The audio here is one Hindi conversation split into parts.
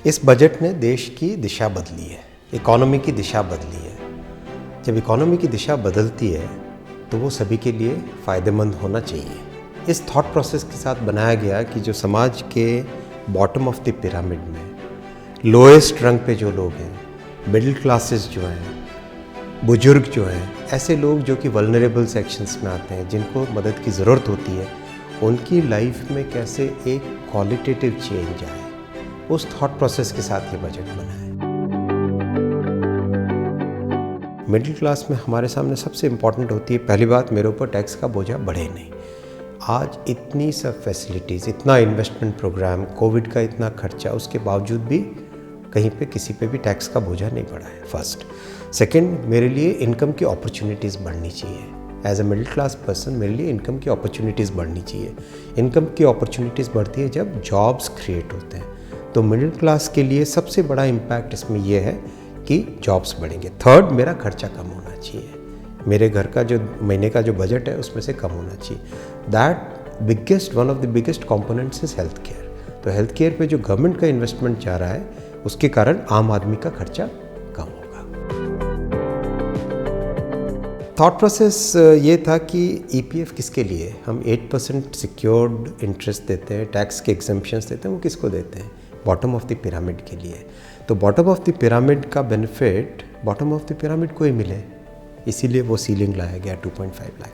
इस बजट ने देश की दिशा बदली है, इकोनॉमी की दिशा बदली है। जब इकोनॉमी की दिशा बदलती है तो वो सभी के लिए फ़ायदेमंद होना चाहिए। इस थॉट प्रोसेस के साथ बनाया गया कि जो समाज के बॉटम ऑफ द पिरामिड में लोएस्ट रंग पे जो लोग हैं, मिडिल क्लासेस जो हैं, बुजुर्ग जो हैं, ऐसे लोग जो कि वल्नरेबल सेक्शंस में आते हैं, जिनको मदद की ज़रूरत होती है, उनकी लाइफ में कैसे एक क्वालिटेटिव चेंज आए, उस थॉट प्रोसेस के साथ ये बजट बना है। मिडिल क्लास में हमारे सामने सबसे इम्पॉर्टेंट होती है, पहली बात, मेरे ऊपर टैक्स का बोझा बढ़े नहीं। आज इतनी सब फैसिलिटीज़, इतना इन्वेस्टमेंट प्रोग्राम, कोविड का इतना खर्चा, उसके बावजूद भी कहीं पे किसी पे भी टैक्स का बोझा नहीं पड़ा है, फर्स्ट। सेकंड, मेरे लिए इनकम की अपॉर्चुनिटीज़ बढ़नी चाहिए। As a middle class person मेरे लिए इनकम की अपॉर्चुनिटीज़ बढ़नी चाहिए। इनकम की अपॉर्चुनिटीज़ बढ़ती है जब जॉब्स क्रिएट होते हैं। तो मिडिल क्लास के लिए सबसे बड़ा इम्पैक्ट इसमें यह है कि जॉब्स बढ़ेंगे। थर्ड, मेरा खर्चा कम होना चाहिए। मेरे घर का जो महीने का जो बजट है उसमें से कम होना चाहिए। That one of the biggest components is health care. तो हेल्थ केयर पे जो गवर्नमेंट का इन्वेस्टमेंट जा रहा है, उसके कारण आम आदमी का खर्चा कम होगा। थॉट प्रोसेस ये था कि ईपीएफ किसके लिए, हम 8% सिक्योर्ड इंटरेस्ट देते हैं, टैक्स के एग्जम्पशंस देते हैं, वो किसको देते हैं? बॉटम ऑफ द पिरामिड के लिए। तो बॉटम ऑफ द पिरामिड का benefit bottom of the pyramid को ही मिले, इसीलिए वो सीलिंग लाया गया 2.5 लाख।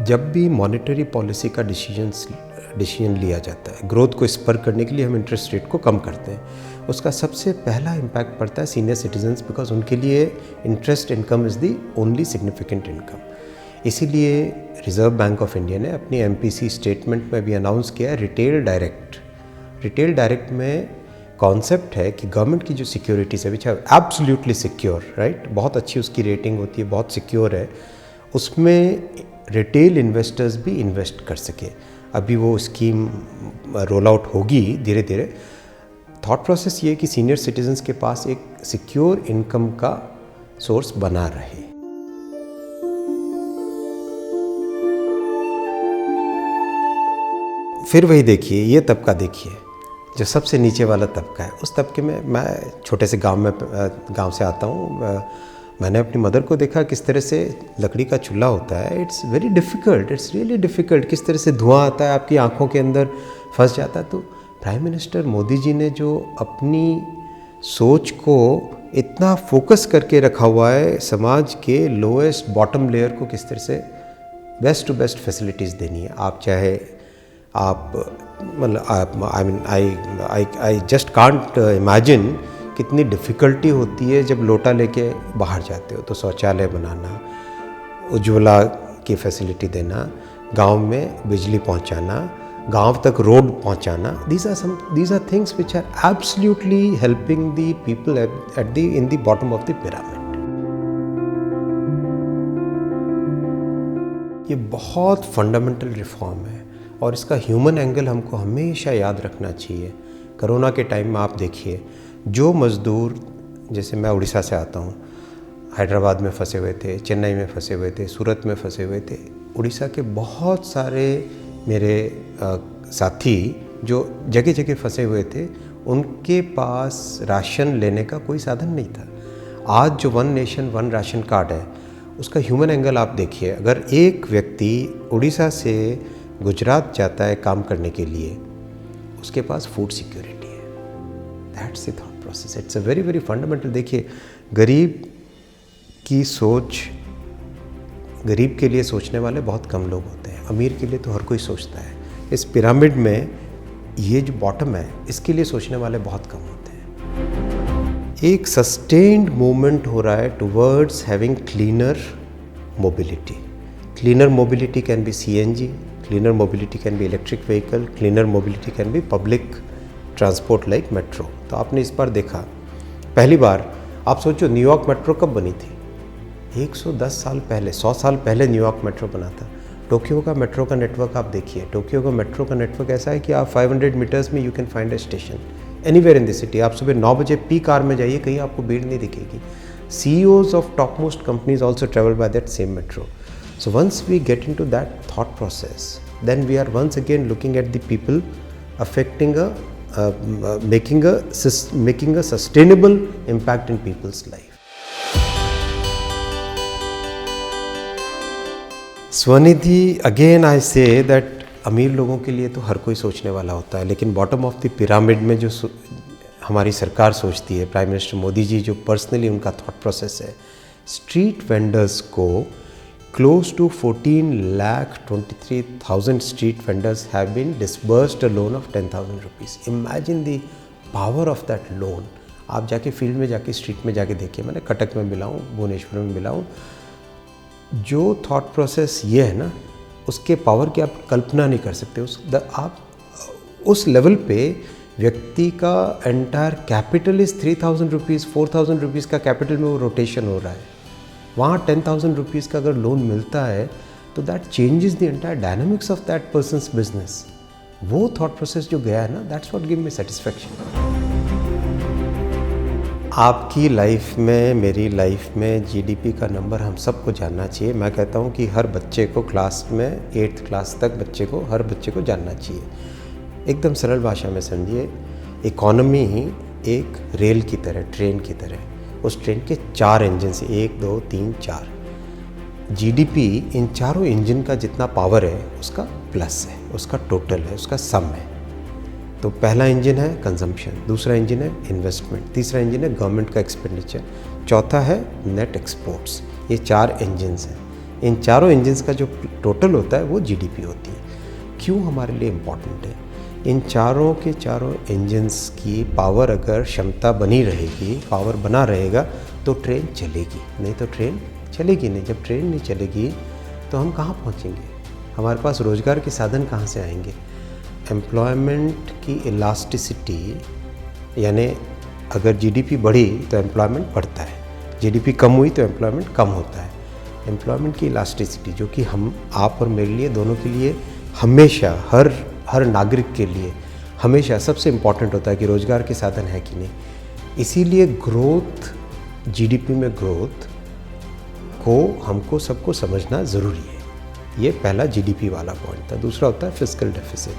जब भी मॉनेटरी पॉलिसी का डिसीजन लिया जाता है, ग्रोथ को स्पर करने के लिए हम इंटरेस्ट रेट को कम करते हैं, उसका सबसे पहला इम्पैक्ट पड़ता है सीनियर सिटीजन्स, बिकॉज उनके लिए interest income is the only significant income. इसीलिए रिजर्व बैंक ऑफ इंडिया ने अपनी एमपीसी स्टेटमेंट में भी अनाउंस किया है रिटेल डायरेक्ट। रिटेल डायरेक्ट में कॉन्सेप्ट है कि गवर्नमेंट की जो सिक्योरिटीज़ है, which are absolutely secure, right, बहुत अच्छी उसकी रेटिंग होती है, बहुत सिक्योर है, उसमें रिटेल इन्वेस्टर्स भी इन्वेस्ट कर सके। अभी वो स्कीम रोल आउट होगी धीरे धीरे। थॉट प्रोसेस ये कि सीनियर सिटीजन्स के पास एक सिक्योर इनकम का सोर्स बना रहे। फिर वही देखिए, ये तबका देखिए जो सबसे नीचे वाला तबका है। उस तबके में, मैं छोटे से गांव से आता हूँ, मैंने अपनी मदर को देखा किस तरह से लकड़ी का चूल्हा होता है। It's very difficult, it's really difficult. किस तरह से धुआं आता है, आपकी आंखों के अंदर फंस जाता है। तो प्राइम मिनिस्टर मोदी जी ने जो अपनी सोच को इतना फोकस करके रखा हुआ है, समाज के लोएस्ट बॉटम लेयर को किस तरह से बेस्ट टू बेस्ट फैसिलिटीज़ देनी है। आप चाहे आप मतलब आई जस्ट कांट इमेजिन कितनी डिफ़िकल्टी होती है जब लोटा लेके बाहर जाते हो। तो शौचालय बनाना, उज्ज्वला की फैसिलिटी देना, गांव में बिजली पहुंचाना, गांव तक रोड पहुंचाना, these are things which are absolutely helping the people in the bottom of the pyramid. ये बहुत फंडामेंटल रिफॉर्म है और इसका ह्यूमन एंगल हमको हमेशा याद रखना चाहिए। कोरोना के टाइम में आप देखिए, जो मज़दूर, जैसे मैं उड़ीसा से आता हूँ, हैदराबाद में फंसे हुए थे, चेन्नई में फंसे हुए थे, सूरत में फंसे हुए थे, उड़ीसा के बहुत सारे मेरे साथी जो जगह जगह फंसे हुए थे, उनके पास राशन लेने का कोई साधन नहीं था। आज जो one nation one ration card है, उसका ह्यूमन एंगल आप देखिए। अगर एक व्यक्ति उड़ीसा से गुजरात जाता है काम करने के लिए, उसके पास फूड सिक्योरिटी है। That's the thought process, it's a very very fundamental. देखिए, गरीब की सोच, गरीब के लिए सोचने वाले बहुत कम लोग होते हैं, अमीर के लिए तो हर कोई सोचता है। इस पिरामिड में ये जो बॉटम है, इसके लिए सोचने वाले बहुत कम होते हैं। एक सस्टेन्ड मूवमेंट हो रहा है towards having cleaner mobility. Cleaner mobility can be CNG, cleaner mobility can be electric vehicle, cleaner mobility can be public transport like metro। तो आपने इस बार देखा, पहली बार आप सोचो न्यूयॉर्क मेट्रो कब बनी थी? 110 साल पहले, 100 साल पहले न्यूयॉर्क मेट्रो बना था। टोक्यो का मेट्रो का नेटवर्क आप देखिए, टोक्यो का मेट्रो का नेटवर्क ऐसा है कि आप 500 मीटर्स में you can find a station anywhere in the city. आप सुबह 9 बजे पीक आवर में जाइए, कहीं आपको भीड़ नहीं दिखेगी। CEOs of topmost companies also travel by that same metro. So once we get into that thought process, then we are once again looking at the people affecting making a sustainable impact in people's life. Svanidhi, again I say that अमीर लोगों के लिए तो हर कोई सोचने वाला होता है, लेकिन बॉटम ऑफ द पिरामिड में जो हमारी सरकार सोचती है, प्राइम मिनिस्टर मोदी जी जो पर्सनली उनका थॉट प्रोसेस है, स्ट्रीट वेंडर्स को close to 14,23,000 street vendors have been disbursed a loan of 10,000 rupees. Imagine the power of that loan. आप जाके फील्ड में जाके स्ट्रीट में जाके देखिए, मैंने कटक में मिला हूँ, भुवनेश्वर में मिला हूँ, जो थॉट प्रोसेस ये है ना, उसके पावर की आप कल्पना नहीं कर सकते। आप उस लेवल पे व्यक्ति का entire capital is 3,000 rupees, 4,000 rupees का कैपिटल में वो रोटेशन हो रहा है। वहाँ 10,000 रुपीज़ का अगर लोन मिलता है तो that changes the entire dynamics of that persons business. वो थॉट प्रोसेस जो गया है ना, that's what give me satisfaction. आपकी लाइफ में, मेरी लाइफ में जीडीपी का नंबर हम सबको जानना चाहिए। मैं कहता हूँ कि हर बच्चे को क्लास में 8th क्लास तक हर बच्चे को जानना चाहिए। एकदम सरल भाषा में समझिए, इकोनॉमी ही एक रेल की तरह, ट्रेन की तरह, उस ट्रेन के 4 इंजन से 1, 2, 3, 4। जीडीपी इन चारों इंजन का जितना पावर है उसका प्लस है, उसका टोटल है, उसका सम है। तो पहला इंजन है कंजम्पशन, दूसरा इंजन है इन्वेस्टमेंट, तीसरा इंजन है गवर्नमेंट का एक्सपेंडिचर, चौथा है नेट एक्सपोर्ट्स। ये 4 इंजन्स हैं। इन चारों इंजन्स का जो टोटल होता है वो जीडीपी होती है। क्यों हमारे लिए इम्पॉर्टेंट है? इन चारों के चारों इंजन्स की पावर अगर क्षमता बनी रहेगी, पावर बना रहेगा तो ट्रेन चलेगी, नहीं तो ट्रेन चलेगी नहीं। जब ट्रेन नहीं चलेगी तो हम कहाँ पहुँचेंगे? हमारे पास रोज़गार के साधन कहाँ से आएंगे? एम्प्लॉयमेंट की इलास्टिसिटी, यानी अगर जीडीपी बढ़ी तो एम्प्लॉयमेंट बढ़ता है, जीडीपी कम हुई तो एम्प्लॉयमेंट कम होता है। एम्प्लॉयमेंट की इलास्टिसिटी जो कि हम, आप और मेरे लिए, दोनों के लिए हमेशा, हर नागरिक के लिए हमेशा सबसे इम्पॉर्टेंट होता है कि रोज़गार के साधन है कि नहीं। इसीलिए ग्रोथ, जीडीपी में ग्रोथ को हमको सबको समझना ज़रूरी है। ये पहला जीडीपी वाला पॉइंट था। दूसरा होता है फिस्कल डेफिसिट।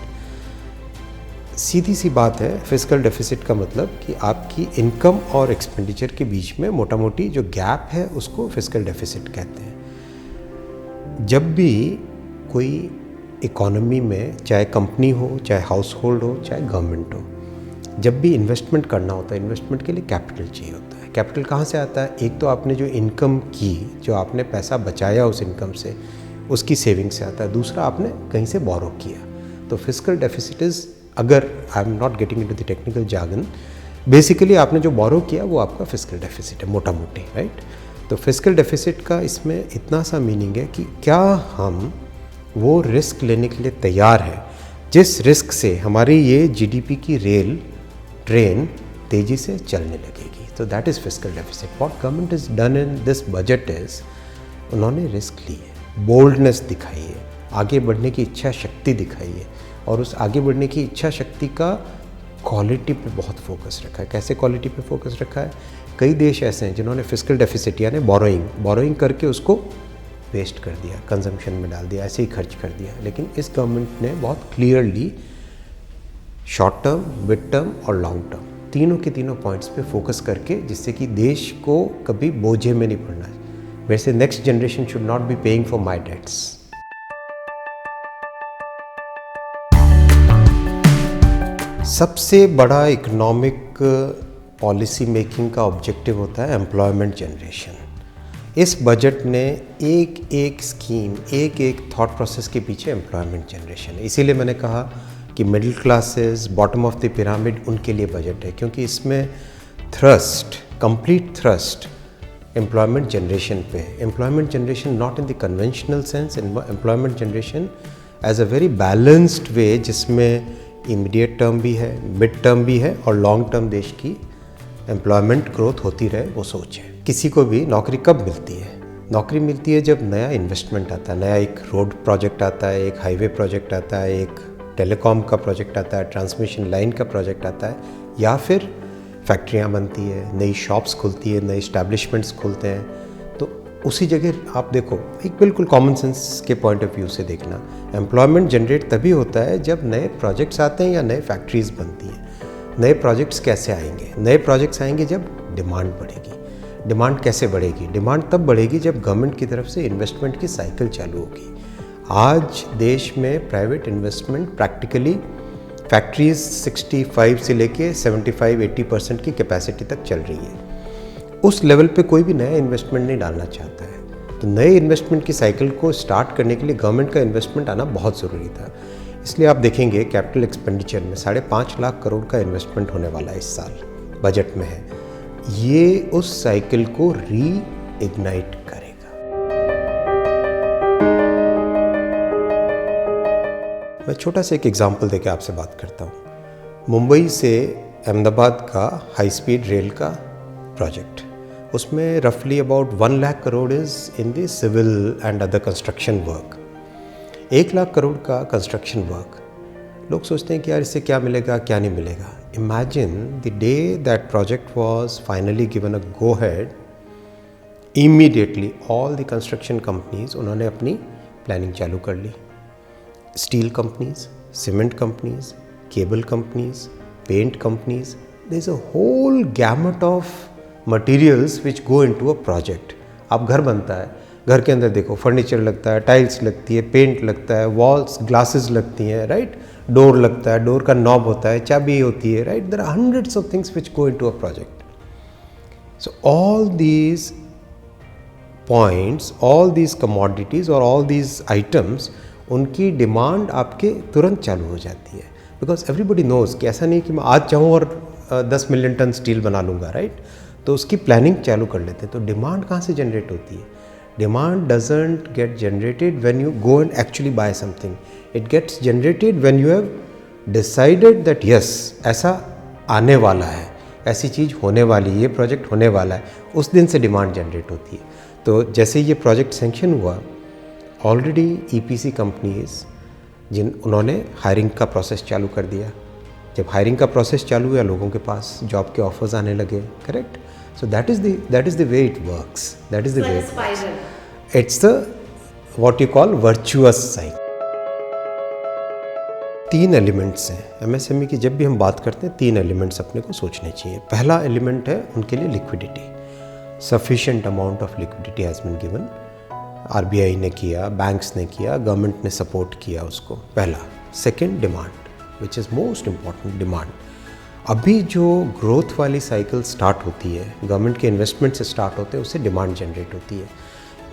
सीधी सी बात है, फिस्कल डेफिसिट का मतलब कि आपकी इनकम और एक्सपेंडिचर के बीच में मोटा मोटी जो गैप है उसको फिस्कल डेफिसिट कहते हैं। जब भी कोई इकोनॉमी में, चाहे कंपनी हो, चाहे हाउस होल्ड हो, चाहे गवर्नमेंट हो, जब भी इन्वेस्टमेंट करना होता है, इन्वेस्टमेंट के लिए कैपिटल चाहिए होता है। कैपिटल कहाँ से आता है? एक तो आपने जो इनकम की, जो आपने पैसा बचाया उस इनकम से, उसकी सेविंग से आता है। दूसरा, आपने कहीं से बोरो किया। तो फिस्कल डेफिसिट इज़, अगर आई am not getting into the technical jargon, basically आपने जो बोरो किया वो आपका फिस्कल डेफिसिट है, मोटा मोटी, राइट। तो फिस्कल डेफिसिट का इसमें इतना सा मीनिंग है कि क्या हम वो रिस्क लेने के लिए तैयार है जिस रिस्क से हमारी ये जीडीपी की ट्रेन तेज़ी से चलने लगेगी। तो that is fiscal deficit. What government is done in this budget is, उन्होंने रिस्क ली है, बोल्डनेस दिखाई है, आगे बढ़ने की इच्छा शक्ति दिखाई है, और उस आगे बढ़ने की इच्छा शक्ति का क्वालिटी पे बहुत फोकस रखा है। कैसे क्वालिटी पे फोकस रखा है? कई देश ऐसे हैं जिन्होंने फिस्कल डेफिसिट यानी बोरोइंग करके उसको वेस्ट कर दिया, कंजम्पशन में डाल दिया, ऐसे ही खर्च कर दिया। लेकिन इस गवर्नमेंट ने बहुत clearly short term, mid term और लॉन्ग टर्म, तीनों के तीनों पॉइंट्स पे फोकस करके, जिससे कि देश को कभी बोझे में नहीं पड़ना है। वैसे next generation should not be paying for my debts. सबसे बड़ा इकोनॉमिक पॉलिसी मेकिंग का ऑब्जेक्टिव होता है एम्प्लॉयमेंट जनरेशन। इस बजट ने एक स्कीम, एक थॉट प्रोसेस के पीछे एम्प्लॉयमेंट जनरेशन है। इसीलिए मैंने कहा कि middle classes, bottom of the pyramid, उनके लिए बजट है, क्योंकि इसमें कंप्लीट थ्रस्ट एम्प्लॉयमेंट जनरेशन पे है। Employment generation not in the conventional sense, employment generation as a very balanced way, जिसमें इमीडिएट टर्म भी है, मिड टर्म भी है और लॉन्ग टर्म देश की एम्प्लॉयमेंट ग्रोथ होती रहे, वो सोच है। किसी को भी नौकरी कब मिलती है? नौकरी मिलती है जब नया इन्वेस्टमेंट आता है, नया एक रोड प्रोजेक्ट आता है, एक हाईवे प्रोजेक्ट आता है, एक टेलीकॉम का प्रोजेक्ट आता है, ट्रांसमिशन लाइन का प्रोजेक्ट आता है, या फिर फैक्ट्रियाँ बनती है, नई शॉप्स खुलती है, नए इस्टेब्लिशमेंट्स खुलते हैं। तो उसी जगह आप देखो, एक बिल्कुल कॉमन सेंस के पॉइंट ऑफ व्यू से देखना, एम्प्लॉयमेंट जनरेट तभी होता है जब नए प्रोजेक्ट्स आते हैं या नए फैक्ट्रीज बनती हैं। नए प्रोजेक्ट्स कैसे आएंगे? नए प्रोजेक्ट्स आएंगे जब डिमांड बढ़ेगी। डिमांड कैसे बढ़ेगी? डिमांड तब बढ़ेगी जब गवर्नमेंट की तरफ से इन्वेस्टमेंट की साइकिल चालू होगी। आज देश में प्राइवेट इन्वेस्टमेंट प्रैक्टिकली फैक्ट्रीज 65 से लेके 75-80% की कैपेसिटी तक चल रही है। उस लेवल पे कोई भी नया इन्वेस्टमेंट नहीं डालना चाहता है। तो नए इन्वेस्टमेंट की साइकिल को स्टार्ट करने के लिए गवर्नमेंट का इन्वेस्टमेंट आना बहुत ज़रूरी था। इसलिए आप देखेंगे कैपिटल एक्सपेंडिचर में 5.5 लाख करोड़ का इन्वेस्टमेंट होने वाला है इस साल, बजट में है। ये उस साइकिल को री इग्नाइट करेगा। मैं छोटा सा एक एग्जांपल देके आपसे बात करता हूँ। मुंबई से अहमदाबाद का हाई स्पीड रेल का प्रोजेक्ट, उसमें रफली about 1 lakh crore is in the civil and other construction work. 1 lakh crore का कंस्ट्रक्शन वर्क। लोग सोचते हैं कि यार इससे क्या मिलेगा, क्या नहीं मिलेगा। Imagine the day that project was finally given a go head, immediately all the construction companies उन्होंने अपनी प्लानिंग चालू कर ली। Steel companies, cement companies, cable companies, paint companies, there is a whole gamut of materials which go into a project. अब घर बनता है, घर के अंदर देखो फर्नीचर लगता है, टाइल्स लगती है, पेंट लगता है, वॉल्स ग्लासेस लगती हैं, राइट, डोर लगता है, डोर का नॉब होता है, चाबी होती है, right. There are hundreds of things which go into a project. So all these points, all these commodities और ऑल दीज आइटम्स, उनकी डिमांड आपके तुरंत चालू हो जाती है। बिकॉज एवरीबडी नोज़ कि ऐसा नहीं कि मैं आज चाहूँ और 10 मिलियन टन स्टील बना लूँगा, राइट। तो उसकी प्लानिंग चालू कर लेते हैं। तो डिमांड कहाँ से जनरेट होती है? Demand doesn't get generated when you go and actually buy something. It gets generated when you have decided that yes, ऐसा आने वाला है, ऐसी चीज़ होने वाली है, ये प्रोजेक्ट होने वाला है, उस दिन से डिमांड जनरेट होती है। तो जैसे ये प्रोजेक्ट सैंक्शन हुआ, ऑलरेडी ईपीसी कंपनीज उन्होंने हायरिंग का प्रोसेस चालू कर दिया। जब हायरिंग का प्रोसेस चालू हुआ, लोगों के पास जॉब के ऑफर्स आने लगे, correct. So that is the way it works. That is the way it works. It's the what you call virtuous cycle. 3 elements हैं एमएसएमई की। जब भी हम बात करते हैं 3 एलिमेंट्स अपने को सोचने चाहिए। पहला एलिमेंट है उनके लिए liquidity. Sufficient amount of liquidity has been given. RBI ने किया, बैंक्स ने किया, गवर्नमेंट ने सपोर्ट किया उसको। पहला। Second, demand, which is most important, demand. अभी जो ग्रोथ वाली साइकिल स्टार्ट होती है, गवर्नमेंट के इन्वेस्टमेंट से स्टार्ट होते हैं, उससे डिमांड जनरेट होती है।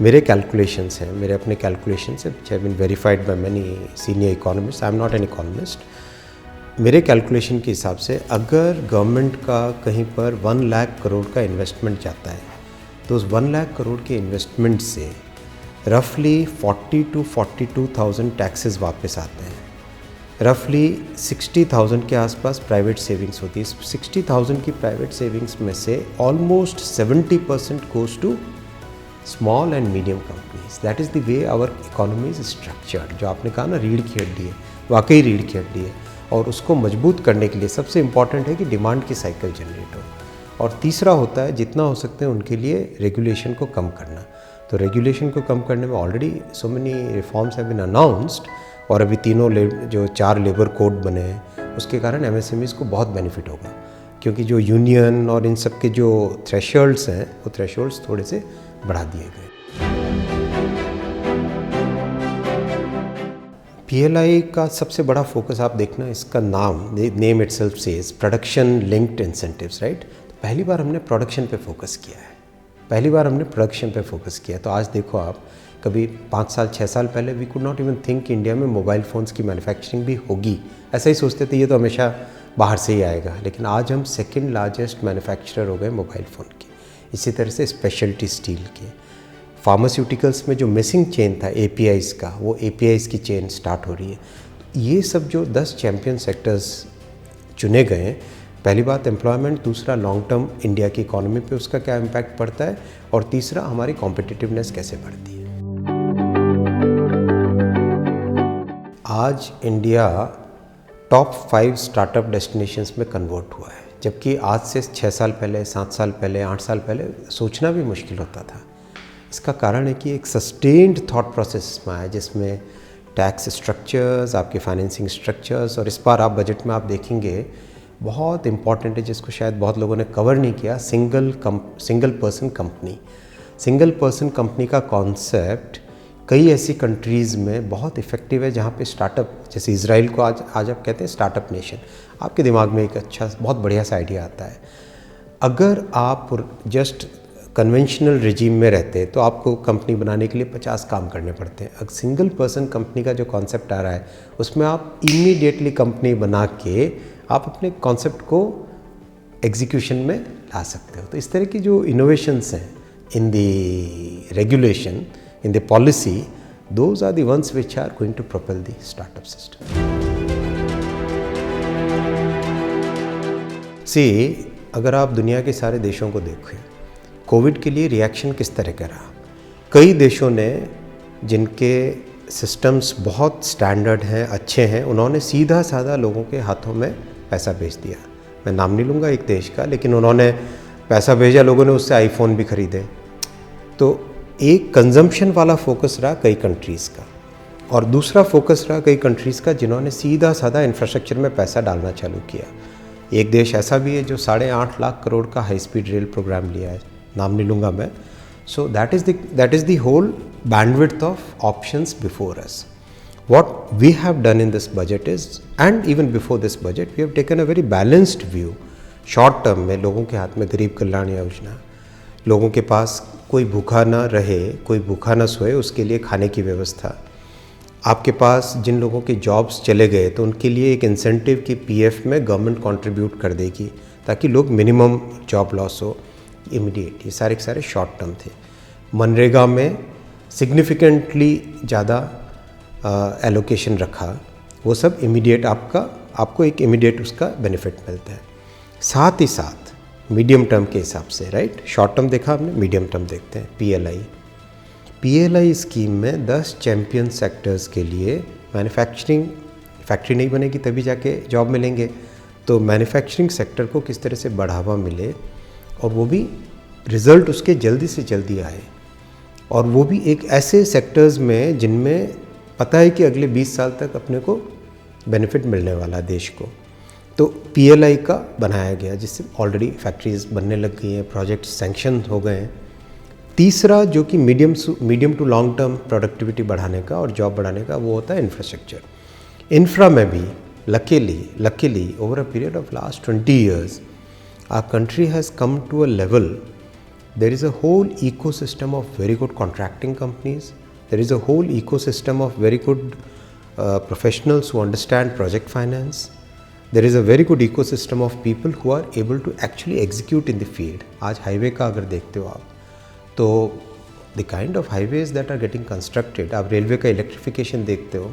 मेरे कैलकुलेशंस हैं, मेरे अपने कैलकुलेशंस हैं, which have been verified by many senior economist. I am not an economist. मेरे कैलकुलेशन के हिसाब से अगर गवर्नमेंट का कहीं पर 1 लाख करोड़ का इन्वेस्टमेंट जाता है, तो उस 1 लाख करोड़ के इन्वेस्टमेंट से रफली 40 to 42,000 टैक्सेस वापस आते हैं। रफली 60,000 के आसपास प्राइवेट सेविंग्स होती है। 60,000 की प्राइवेट सेविंग्स में से almost 70% goes to small and medium companies. That is the way our economy is structured. जो आपने कहा ना, रीढ़ की हड्डी है, वाकई रीढ़ की हड्डी है। और उसको मजबूत करने के लिए सबसे इम्पॉर्टेंट है कि डिमांड की साइकिल जनरेट हो। और तीसरा होता है जितना हो सकते हैं उनके लिए रेगुलेशन को कम करना। तो रेगुलेशन को कम करने में already so many reforms have been announced. और अभी तीनों जो 4 लेबर कोड बने हैं, उसके कारण एमएसएमईज़ को बहुत बेनिफिट होगा। क्योंकि जो यूनियन और इन सब के जो थ्रेशोल्ड्स हैं, वो थ्रेशोल्ड्स थोड़े से बढ़ा दिए गए। पीएलआई का सबसे बड़ा फोकस आप देखना, इसका name itself says production linked incentives, right. तो पहली बार हमने प्रोडक्शन पे फोकस किया है, पहली बार हमने प्रोडक्शन पे फोकस किया। तो आज देखो आप, कभी 5 साल 6 साल पहले we could not even think India में मोबाइल फ़ोन्स की मैन्युफैक्चरिंग भी होगी। ऐसा ही सोचते थे ये तो हमेशा बाहर से ही आएगा। लेकिन आज हम 2nd लार्जेस्ट मैन्युफैक्चरर हो गए मोबाइल फ़ोन के। इसी तरह से स्पेशलिटी स्टील के, फार्मास्यूटिकल्स में जो मिसिंग चेन था एपीआईज़ का, वो एपीआईज़ की चेन स्टार्ट हो रही है। ये सब जो 10 चैम्पियन सेक्टर्स चुने गए हैं, पहली बात एम्प्लॉयमेंट, दूसरा लॉन्ग टर्म इंडिया की इकोनॉमी पे उसका क्या इम्पैक्ट पड़ता है, और तीसरा हमारी कॉम्पिटिटिवनेस कैसे बढ़ती है। आज इंडिया टॉप 5 स्टार्टअप डेस्टिनेशंस में कन्वर्ट हुआ है, जबकि आज से 6 साल पहले, 7 साल पहले, 8 साल पहले सोचना भी मुश्किल होता था। इसका कारण है कि एक सस्टेन्ड थॉट प्रोसेस में आया, जिसमें टैक्स स्ट्रक्चर्स, आपके फाइनेंसिंग स्ट्रक्चर्स, और इस बार आप बजट में आप देखेंगे बहुत इम्पॉर्टेंट है, जिसको शायद बहुत लोगों ने कवर नहीं किया, single person company. Single person company का कॉन्सेप्ट कई ऐसी कंट्रीज़ में बहुत इफ़ेक्टिव है जहाँ पे स्टार्टअप, जैसे इजराइल को आज आप कहते हैं स्टार्टअप नेशन, आपके दिमाग में एक अच्छा बहुत बढ़िया सा आइडिया आता है। अगर आप जस्ट कन्वेंशनल रिजीम में रहते तो आपको कंपनी बनाने के लिए 50 काम करने पड़ते हैं। अब सिंगल पर्सन कंपनी का जो कॉन्सेप्ट आ रहा है, उसमें आप इमीडिएटली कंपनी बना के आप अपने कॉन्सेप्ट को एग्जीक्यूशन में ला सकते हो। तो इस तरह की जो इनोवेशंस हैं in the regulation, in the policy, those are the ones which are going to propel the startup system. See, अगर आप दुनिया के सारे देशों को देखें, कोविड के लिए रिएक्शन किस तरह का रहा। कई देशों ने, जिनके सिस्टम्स बहुत स्टैंडर्ड हैं, अच्छे हैं, उन्होंने सीधा साधा लोगों के हाथों में पैसा भेज दिया। मैं नाम नहीं लूँगा एक देश का, लेकिन उन्होंने पैसा भेजा, लोगों ने उससे आईफोन भी खरीदे। तो एक कंजम्पशन वाला फोकस रहा कई कंट्रीज़ का, और दूसरा फोकस रहा कई कंट्रीज़ का जिन्होंने सीधा साधा इंफ्रास्ट्रक्चर में पैसा डालना चालू किया। एक देश ऐसा भी है जो 8.5 लाख करोड़ का हाई स्पीड रेल प्रोग्राम लिया है, नाम नहीं लूँगा मैं। So that is the whole bandwidth of options before us. What we have done in this budget is, and even before this budget, we have taken a very balanced view. Short term में लोगों के हाथ में गरीब कल्याण योजना, लोगों के पास कोई भूखा ना रहे, कोई भूखा ना सोए, उसके लिए खाने की व्यवस्था। आपके पास जिन लोगों के जॉब्स चले गए तो उनके लिए एक इंसेंटिव की पीएफ में गवर्नमेंट कंट्रीब्यूट कर देगी ताकि लोग मिनिमम जॉब लॉस हो इमीडिएट। ये सारे शॉर्ट टर्म थे। मनरेगा में सिग्निफिकेंटली ज़्यादा एलोकेशन रखा, वो सब इमीडिएट आपको एक इमीडिएट उसका बेनिफिट मिलता है। साथ ही साथ मीडियम टर्म के हिसाब से, राइट, शॉर्ट टर्म देखा आपने, मीडियम टर्म देखते हैं। पीएलआई स्कीम में 10 चैम्पियन सेक्टर्स के लिए मैन्युफैक्चरिंग, फैक्ट्री नहीं बनेगी तभी जाके जॉब मिलेंगे, तो मैन्युफैक्चरिंग सेक्टर को किस तरह से बढ़ावा मिले और वो भी रिज़ल्ट उसके जल्दी से जल्दी आए, और वो भी एक ऐसे सेक्टर्स में जिनमें पता है कि अगले 20 साल तक अपने को बेनिफिट मिलने वाला है देश को। तो पीएलआई का बनाया गया, जिससे ऑलरेडी फैक्ट्रीज बनने लग गई हैं, प्रोजेक्ट सैंक्शन हो गए हैं। तीसरा जो कि medium to long term productivity बढ़ाने का और जॉब बढ़ाने का, वो होता है इंफ्रास्ट्रक्चर। इंफ्रा में भी luckily over a period of last 20 years our country has come to a level, there is a whole ecosystem of very good contracting companies, there is a whole ecosystem of very good professionals who understand project finance, there is a very good ecosystem of people who are able to actually execute in the field. आज हाईवे का अगर देखते हो आप, तो the kind of highways that are getting constructed, आप रेलवे का इलेक्ट्रिफिकेशन देखते हो,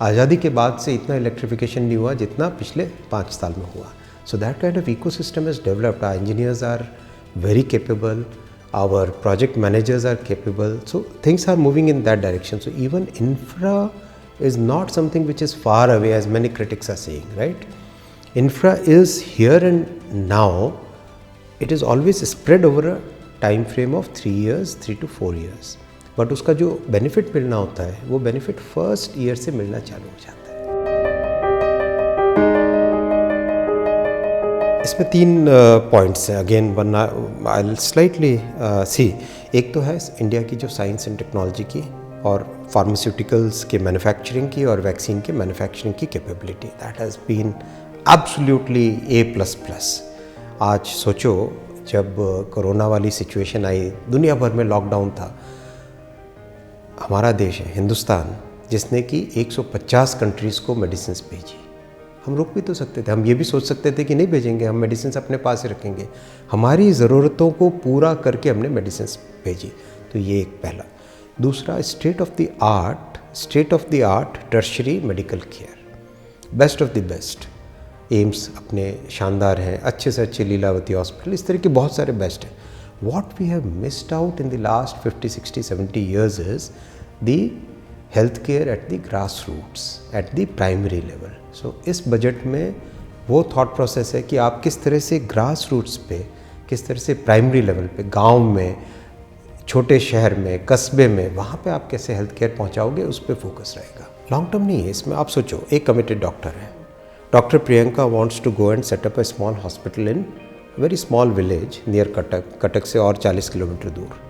आज़ादी के बाद से इतना इलेक्ट्रिफिकेशन नहीं हुआ जितना पिछले 5 साल में हुआ। So that kind of ecosystem is developed. Our engineers are very capable, our project managers are capable, so things are moving in that direction. So even infra is not something which is far away as many critics are saying, right? Infra is here and now. It is always spread over a time frame of 3 years, 3 to 4 years. But उसका जो बेनिफिट मिलना होता है, वो बेनिफिट फर्स्ट ईयर से मिलना चालू हो जाता है। इसमें 3 पॉइंट्स हैं। अगेन आई विल स्लाइटली सी। एक तो है इंडिया की जो साइंस एंड टेक्नोलॉजी की और फार्मास्यूटिकल्स के मैन्युफैक्चरिंग की और वैक्सीन के मैन्युफैक्चरिंग की capability, that has been absolutely A++। आज सोचो, जब कोरोना वाली सिचुएशन आई, दुनिया भर में लॉकडाउन था, हमारा देश है हिंदुस्तान, जिसने कि 150 कंट्रीज़ को मेडिसिन्स भेजी। हम रुक भी तो सकते थे, हम ये भी सोच सकते थे कि नहीं भेजेंगे, हम मेडिसिन्स अपने पास ही रखेंगे। हमारी ज़रूरतों को पूरा करके हमने मेडिसिन्स भेजी। तो ये एक पहला। दूसरा, state of the art tertiary medical care, best of the best. AIIMS अपने शानदार हैं, अच्छे से अच्छे लीलावती हॉस्पिटल, इस तरह के बहुत सारे बेस्ट हैं। What we have missed out in the last 50, 60, 70 years is the health care at the grass roots, at the primary level. So इस बजट में वो थॉट प्रोसेस है कि आप किस तरह से ग्रास रूट्स पे, किस तरह से प्राइमरी लेवल पे, गांव में छोटे शहर में, कस्बे में, वहाँ पे आप कैसे हेल्थ केयर पहुँचाओगे, उस पर फोकस रहेगा। लॉन्ग टर्म नहीं है इसमें। आप सोचो, एक कमिटेड डॉक्टर है, doctor Priyanka wants to go and set up a small hospital in very small village near Cuttack, Cuttack से और 40 किलोमीटर दूर।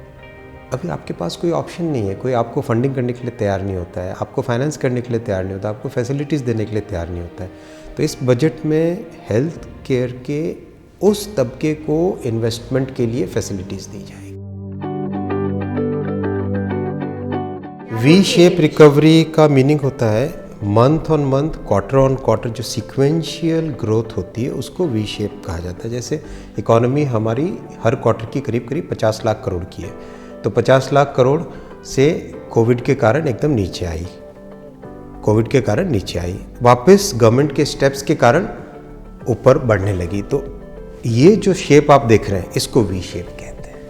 अभी आपके पास कोई ऑप्शन नहीं है, कोई आपको फंडिंग करने के लिए तैयार नहीं होता है, आपको फाइनेंस करने के लिए तैयार नहीं होता, आपको फैसिलिटीज़ देने के लिए तैयार नहीं होता है। तो इस बजट में हेल्थ केयर के उस तबके को इन्वेस्टमेंट के लिए फैसिलिटीज़ दी जाएगी। वी शेप रिकवरी का मीनिंग होता है month on month, quarter on quarter जो सीक्वेंशियल ग्रोथ होती है उसको वी शेप कहा जाता है। जैसे इकोनॉमी हमारी हर क्वार्टर की करीब करीब 50 लाख करोड़ की है, तो 50 लाख करोड़ से कोविड के कारण एकदम नीचे आई, कोविड के कारण नीचे आई, वापस गवर्नमेंट के स्टेप्स के कारण ऊपर बढ़ने लगी। तो ये जो शेप आप देख रहे हैं इसको वी शेप कहते हैं।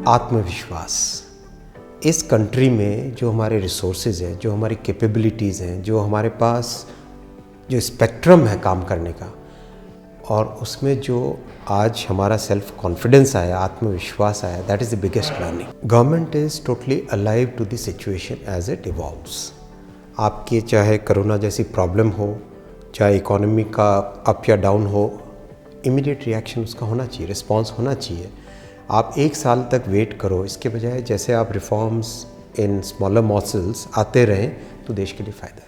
आत्मविश्वास, इस कंट्री में जो हमारे रिसोर्सेज हैं, जो हमारी कैपेबिलिटीज़ हैं, जो हमारे पास जो स्पेक्ट्रम है काम करने का, और उसमें जो आज हमारा सेल्फ कॉन्फिडेंस आया, आत्मविश्वास आया, that is the biggest learning. Government is totally alive to the situation as it evolves. आपके चाहे कोरोना जैसी प्रॉब्लम हो, चाहे इकोनॉमी का अप या डाउन हो, इमीडिएट रिएक्शन उसका होना चाहिए, रिस्पॉन्स होना चाहिए। आप 1 साल तक वेट करो, इसके बजाय जैसे आप रिफॉर्म्स इन स्मॉलर मॉसल्स आते रहें तो देश के लिए फ़ायदा है।